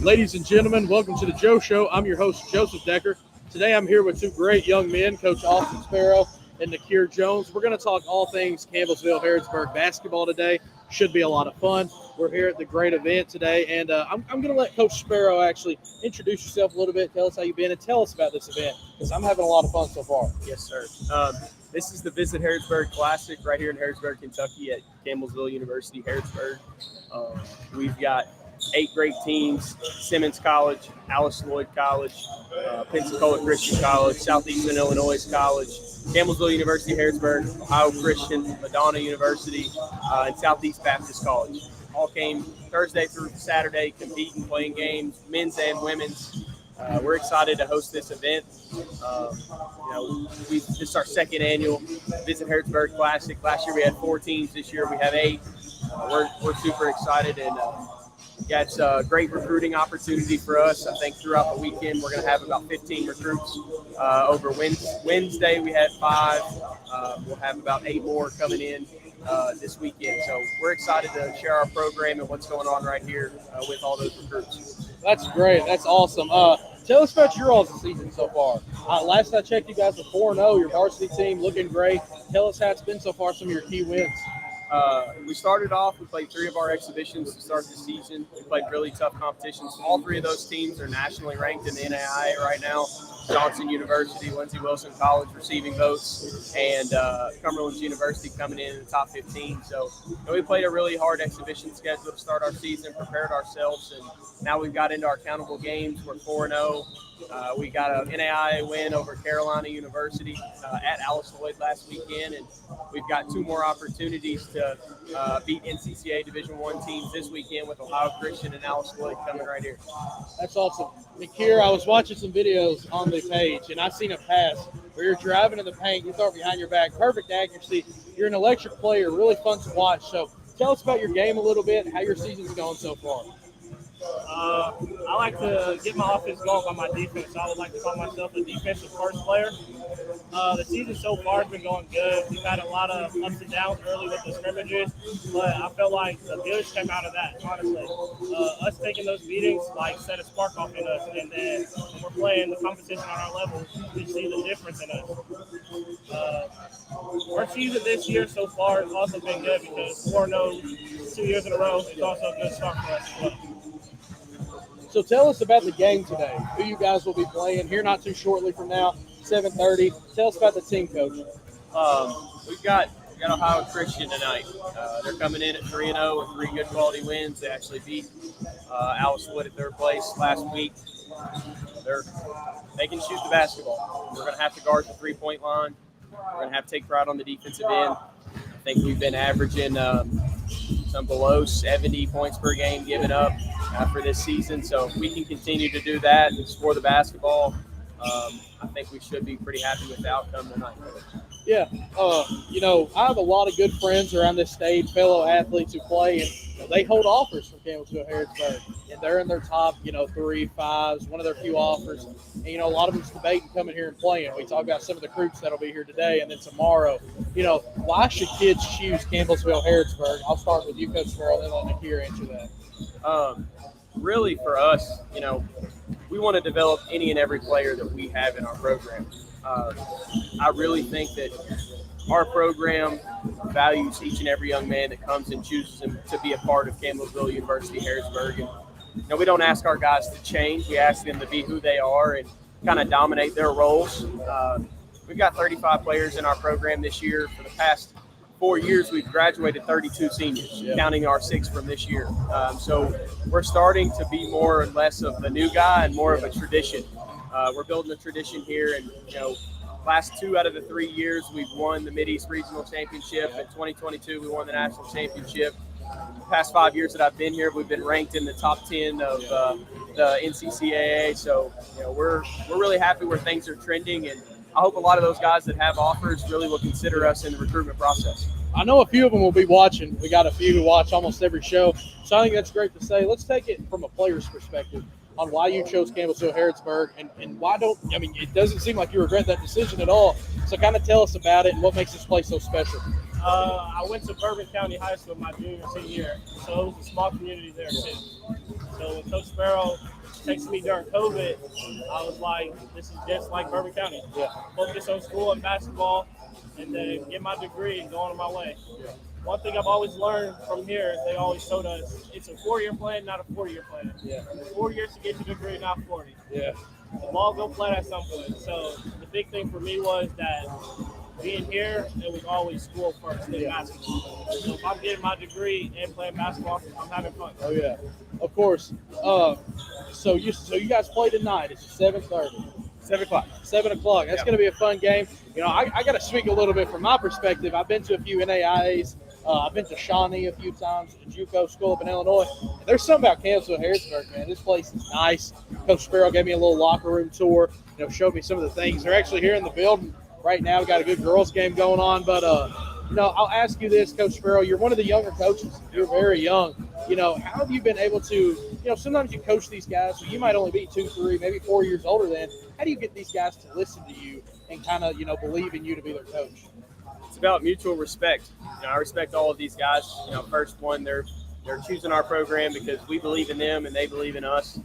Ladies and gentlemen, welcome to the Joe Show. I'm your host, Joseph Decker. Today I'm here with two great young men, Coach Austin Sparrow and Nakir Jones. We're going to talk all things Campbellsville Harrodsburg basketball today. Should be a lot of fun. We're here at the great event today, and I'm going to let Coach Sparrow actually introduce yourself a little bit, tell us how you've been, and tell us about this event, because I'm having a lot of fun so far. Yes, sir. This is the Visit Harrodsburg Classic right here in Harrodsburg, Kentucky at Campbellsville University, Harrodsburg. We've got 8 great teams: Simmons College, Alice Lloyd College, Pensacola Christian College, Southeastern Illinois College, Campbellsville University, Harrodsburg, Ohio Christian, Madonna University, and Southeast Baptist College. All came Thursday through Saturday, competing, playing games, men's and women's. We're excited to host this event. This is our second annual Visit Harrodsburg Classic. Last year we had 4 teams. This year we have 8. We're super excited, and it's a great recruiting opportunity for us. I think throughout the weekend we're going to have about 15 recruits. Over Wednesday we had 5. We'll have about 8 more coming in this weekend. So we're excited to share our program and what's going on right here with all those recruits. That's great. That's awesome. Tell us about your all's season so far. Last I checked, you guys were 4-0. Your varsity team looking great. Tell us how it's been so far, some of your key wins. We started off, we played 3 of our exhibitions to start the season. We played really tough competitions. All 3 of those teams are nationally ranked in the NAIA right now. Johnson University, Lindsey Wilson College receiving votes, and Cumberland University coming in the top 15. So we played a really hard exhibition schedule to start our season, prepared ourselves, and now we've got into our countable games. We're 4-0. We got an NAIA win over Carolina University at Alice Lloyd last weekend, and we've got 2 more opportunities to beat NCCA Division I teams this weekend with Ohio Christian and Alice Lloyd coming right here. That's awesome. Nakir, I was watching some videos on the page, and I've seen a pass where you're driving in the paint, you throw it behind your back, perfect accuracy. You're an electric player, really fun to watch. So tell us about your game a little bit, how your season's going so far. I like to get my offense going on my defense. I would like to call myself a defensive first player. The season so far has been going good. We've had a lot of ups and downs early with the scrimmages, but I feel like the goods came out of that, honestly. Us taking those beatings set a spark off in us, and then when we're playing the competition on our level, we see the difference in us. Our season this year so far has also been good because 4-0 2 years in a row is also a good start for us as well. So tell us about the game today, who you guys will be playing here not too shortly from now, 7:30. Tell us about the team, Coach. We've got Ohio Christian tonight. They're coming in at 3-0 with 3 good quality wins. They actually beat Alice Wood at 3rd place last week. They can shoot the basketball. We're going to have to guard the 3-point line. We're going to have to take pride on the defensive end. I think we've been averaging some below 70 points per game given up for this season. So if we can continue to do that and score the basketball, I think we should be pretty happy with the outcome tonight. Yeah. I have a lot of good friends around this state, fellow athletes who play, and they hold offers from Campbellsville Harrodsburg. And they're in their top, 3, 5s, one of their few offers. And, a lot of them's debating coming here and playing. We talk about some of the recruits that'll be here today and then tomorrow. Why should kids choose Campbellsville Harrodsburg? I'll start with you, Coach Sparrow, then let Nakir answer that. Really, for us, we want to develop any and every player that we have in our program. I really think that our program values each and every young man that comes and chooses to be a part of Campbellsville University Harrodsburg. And we don't ask our guys to change. We ask them to be who they are and kind of dominate their roles. We've got 35 players in our program this year. For the past 4 years, we've graduated 32 seniors, counting our 6 from this year. So we're starting to be more or less of the new guy and more of a tradition. We're building a tradition here, and last 2 out of the 3 years we've won the Mideast Regional Championship. In 2022, we won the National Championship. The past 5 years that I've been here, we've been ranked in the top 10 of the NCCAA. So we're really happy where things are trending, and I hope a lot of those guys that have offers really will consider us in the recruitment process. I know a few of them will be watching. We got a few who watch almost every show. So I think that's great to say. Let's take it from a player's perspective on why you chose Campbellsville Harrodsburg and why it doesn't seem like you regret that decision at all. So kind of tell us about it and what makes this place so special. I went to Bourbon County High School my junior and senior year, so it was a small community there too. So when Coach Sparrow texted me during COVID, I was like, this is just like Bourbon County. Yeah. Focus on school and basketball, and then get my degree and go on my way. Yeah. One thing I've always learned from here, they always told us it's a 4-year plan, not a 4-year plan. Yeah. 4 years to get your degree, not 40. Yeah. The ball go play at some point. So the big thing for me was that being here, it was always school first, then basketball. So if I'm getting my degree and playing basketball, I'm having fun. Oh yeah, of course. So you guys play tonight. It's 7:30. 7 o'clock. 7 o'clock. That's going to be a fun game. You know, I got to speak a little bit from my perspective. I've been to a few NAIAs. I've been to Shawnee a few times, a JUCO school up in Illinois. And there's something about Campbellsville Harrodsburg, man. This place is nice. Coach Sparrow gave me a little locker room tour. You know, showed me some of the things. They're actually here in the building right now. We've got a good girls game going on. But, you know, I'll ask you this, Coach Sparrow. You're one of the younger coaches. You're very young. You know, how have you been able to, you know, sometimes you coach these guys, so you might only be 2, 3, maybe 4 years older than. How do you get these guys to listen to you and kind of, you know, believe in you to be their coach? It's about mutual respect. You know, I respect all of these guys. You know, first one, they're choosing our program because we believe in them and they believe in us.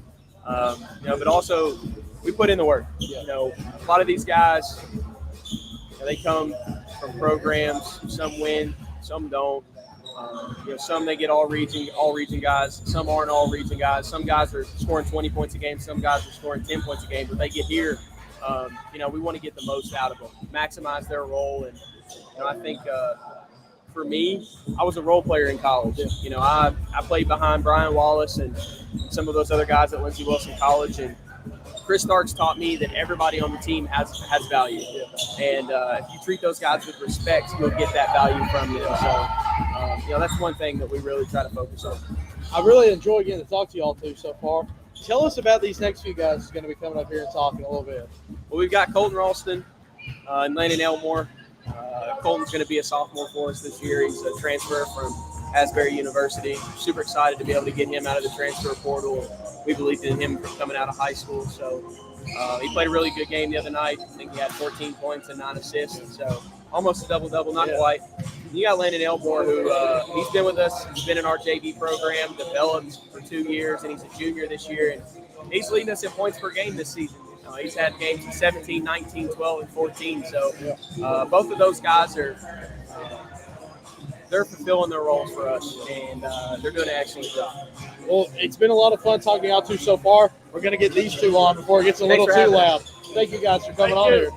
You know, but also we put in the work. You know, a lot of these guys, you know, they come from programs. Some win, some don't. You know, some they get all region guys. Some aren't all region guys. Some guys are scoring 20 points a game. Some guys are scoring 10 points a game. But they get here, you know, we want to get the most out of them, maximize their role. And you know, I think for me, I was a role player in college. You know, I played behind Brian Wallace and some of those other guys at Lindsey Wilson College. And Chris Starks taught me that everybody on the team has value. And if you treat those guys with respect, you'll get that value from them. So, you know, that's one thing that we really try to focus on. I really enjoy getting to talk to y'all two so far. Tell us about these next few guys who's going to be coming up here and talking a little bit. Well, we've got Colton Ralston and Landon Elmore. Colton's going to be a sophomore for us this year. He's a transfer from Asbury University. Super excited to be able to get him out of the transfer portal. We believed in him from coming out of high school. So he played a really good game the other night. I think he had 14 points and 9 assists. So almost a double-double, not quite. You got Landon Elmore, who he's been with us. He's been in our JV program, developed for 2 years, and he's a junior this year. And he's leading us in points per game this season. He's had games of 17, 19, 12, and 14. So both of those guys they're fulfilling their roles for us, and they're doing an excellent job. Well, it's been a lot of fun talking to y'all two so far. We're going to get these two on before it gets a little too loud. Thank you guys for coming on here.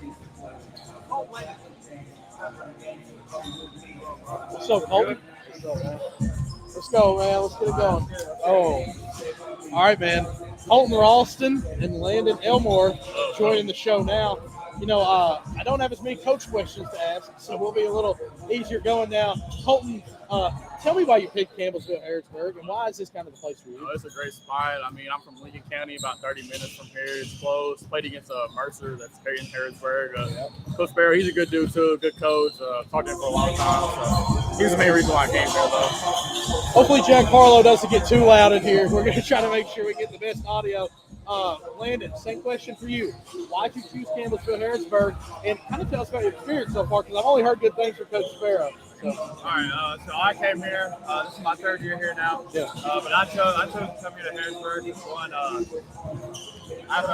What's up, Colton? Let's go, man. Let's get it going. Oh, all right, man. Colton Ralston and Landon Elmore joining the show now. You know, I don't have as many coach questions to ask, so we'll be a little easier going now. Colton, tell me why you picked Campbellsville Harrodsburg, and why is this kind of the place for you? Oh, it's a great spot. I mean, I'm from Lincoln County, about 30 minutes from here. It's close. Played against Mercer, that's here in Harrodsburg. Coach Sparrow, he's a good dude too, a good coach. Talked to him for a long time. So he's the main reason why I came here, though. Hopefully Jack Harlow doesn't get too loud in here. We're going to try to make sure we get the best audio. Landon, same question for you. Why'd you choose Campbellsville Harrodsburg? And kind of tell us about your experience so far, because I've only heard good things from Coach Sparrow. So. All right, so I came here. This is my 3rd year here now. Yeah. But I chose to come here to Harrodsburg. One, I have a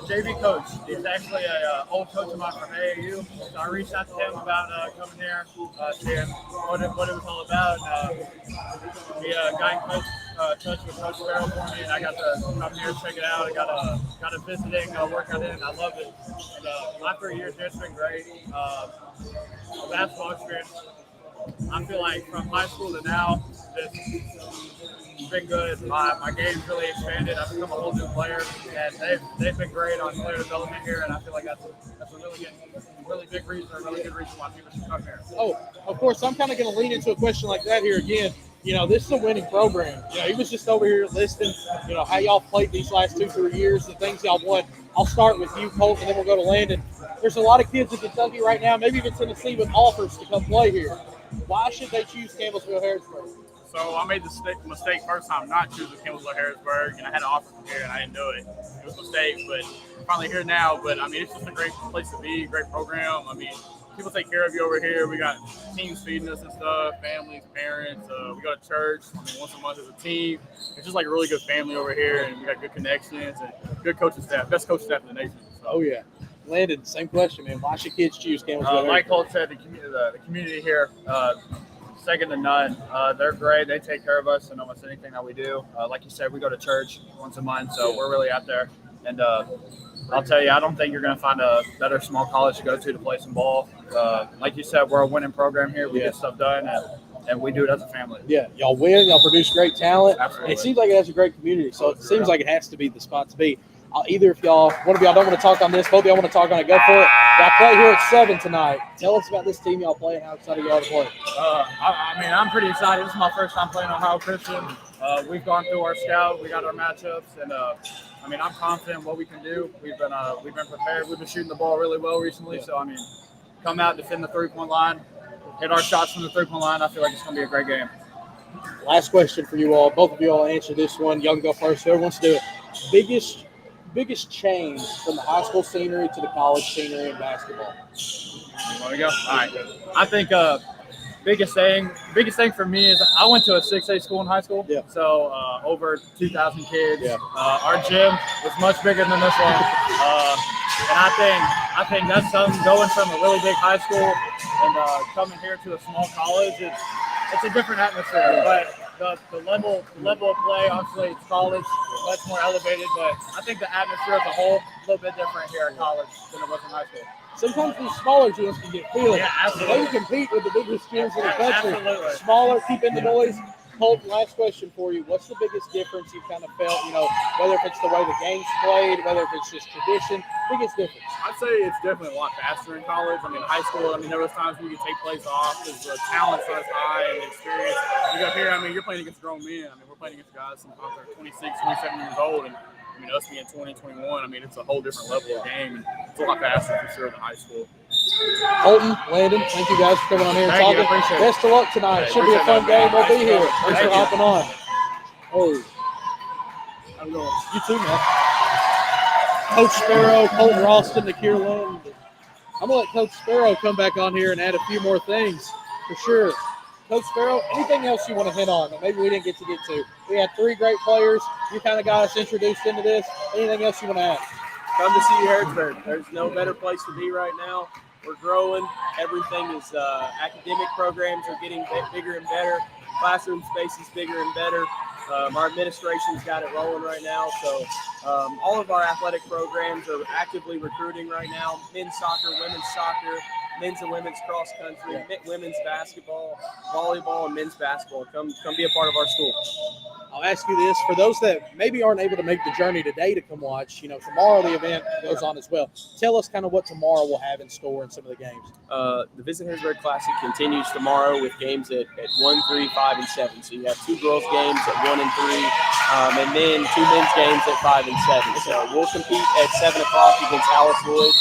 JV coach. He's actually an old coach of mine from AAU. So I reached out to him about coming here, to him what it was all about. He got in touch with Coach Sparrow for me, and I got to come here and check it out. I got a visiting workout in, and I loved it. And my 3 years here, it's been great. Basketball experience, I feel like from high school to now, it's been good. My game's really expanded. I've become a whole new player, and they've been great on player development here, and I feel like that's a really big reason, a really good reason why people should come here. Oh, of course, I'm kind of going to lean into a question like that here again. You know, this is a winning program. You know, he was just over here listing, you know, how y'all played these last 2-3 years, the things y'all won. I'll start with you, Colt, and then we'll go to Landon. There's a lot of kids in Kentucky right now, maybe even Tennessee, with offers to come play here. Why should they choose Campbellsville Harrodsburg? So I made the mistake first time not choosing Campbellsville Harrodsburg, and I had an offer from here, and I didn't do it. It was a mistake, but I'm finally here now. But, I mean, it's just a great place to be, great program. I mean, people take care of you over here. We got teams feeding us and stuff, families, parents. We go to church once a month as a team. It's just like a really good family over here, and we got good connections and good coaching staff, best coaching staff in the nation. So. Oh, yeah. Landon, same question, man. Why should kids choose Campbellsville? Like Holt said, the community here, second to none. They're great. They take care of us in almost anything that we do. Like you said, we go to church once a month, so we're really out there. And I'll tell you, I don't think you're going to find a better small college to go to play some ball. Like you said, we're a winning program here. We get stuff done, and we do it as a family. Yeah, y'all win. Y'all produce great talent. Absolutely. And it seems like it has a great community, so it seems like it has to be the spot to be. Either if one of y'all don't want to talk on this, both of y'all want to talk on it, go for it. Y'all play here at 7 tonight. Tell us about this team y'all play and how excited you are to play. I'm pretty excited. This is my first time playing Ohio Christian. We've gone through our scout. We got our matchups, and I'm confident in what we can do. We've been prepared. We've been shooting the ball really well recently. So come out, defend the 3-point line, hit our shots from the 3-point line. I feel like it's going to be a great game. Last question for you all. Both of you all answer this one. Y'all can go first. Whoever wants to do it. Biggest change from the high school scenery to the college scenery in basketball? You want to go? All right. I think biggest thing for me is I went to a 6A school in high school. Yeah. So over 2,000 kids. Yeah. Our gym was much bigger than this one. And I think that's something, going from a really big high school and coming here to a small college, it's a different atmosphere. But the level of play, obviously it's college, much more elevated, but I think the atmosphere as a whole a little bit different here in college than it was in high school. Sometimes these smaller gyms can get feeling. Yeah, absolutely. They can compete with the biggest gyms in the country. Absolutely. Smaller, keep in the noise. Colt, last question for you. What's the biggest difference you've kind of felt, whether if it's the way the game's played, whether if it's just tradition, biggest difference? I'd say it's definitely a lot faster in college. High school, there was times when you could take plays off because the talent's not as high and the experience. You go here, you're playing against grown men. We're playing against guys sometimes that are 26, 27 years old, and us being 20, 21, it's a whole different level of game, and it's a lot faster for sure than high school. Colton, Landon, thank you guys for coming on here and talking. Best of luck tonight. Should be a fun game. We'll be here. Thanks for hopping on. Oh, I'm going. You too, man. Coach Sparrow, Colton Ralston, Nakir Lynn. I'm going to let Coach Sparrow come back on here and add a few more things for sure. Coach Sparrow, anything else you want to hit on that maybe we didn't get to? We had 3 great players. You kind of got us introduced into this. Anything else you want to add? Come to see Harrodsburg. There's no better place to be right now. We're growing. Everything is academic programs are getting bigger and better. Classroom space is bigger and better. Our administration's got it rolling right now. So all of our athletic programs are actively recruiting right now. Men's soccer, women's soccer, men's and women's cross country, women's basketball, volleyball, and men's basketball. Come be a part of our school. I'll ask you this. For those that maybe aren't able to make the journey today to come watch, tomorrow the event goes on as well. Tell us kind of what tomorrow will have in store in some of the games. The Visit Harrodsburg Classic continues tomorrow with games at 1, 3, 5, and 7. So you have 2 girls games at 1 and 3, and then 2 men's games at 5 and 7. So we'll compete at 7 o'clock against Alice Lloyd.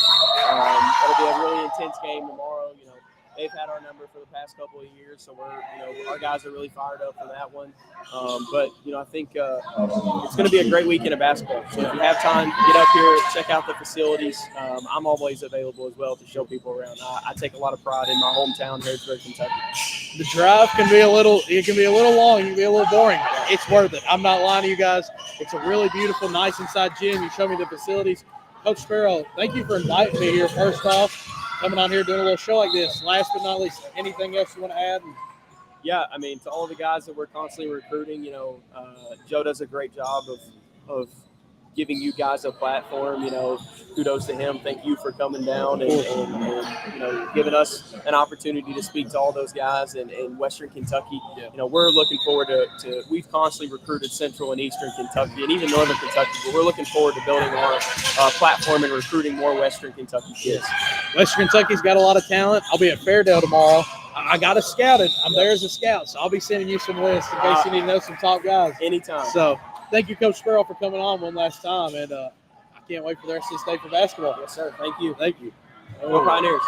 It'll be a really intense game tomorrow. They've had our number for the past couple of years, so our guys are really fired up for that one. But I think it's going to be a great weekend of basketball. So if you have time, get up here, check out the facilities. I'm always available as well to show people around. I take a lot of pride in my hometown, Harrodsburg, Kentucky. The drive can be a little long, it can be a little boring. It's worth it. I'm not lying to you guys. It's a really beautiful, nice inside gym. You show me the facilities. Coach Sparrow, thank you for inviting me here first off. Coming on here doing a little show like this. Last but not least, anything else you want to add? Yeah, to all the guys that we're constantly recruiting, Joe does a great job of giving you guys a platform. Kudos to him. Thank you for coming down and giving us an opportunity to speak to all those guys in Western Kentucky. Yeah. We're looking forward to we've constantly recruited Central and Eastern Kentucky and even Northern Kentucky, but we're looking forward to building our platform and recruiting more Western Kentucky kids. Western Kentucky's got a lot of talent. I'll be at Fairdale tomorrow. I got us scouted. I'm there as a scout, so I'll be sending you some lists in case you need to know some top guys. Anytime. So thank you, Coach Sparrow, for coming on one last time, and I can't wait for the rest of this day for basketball. Yes, sir. Thank you. Thank you. Go Pioneers.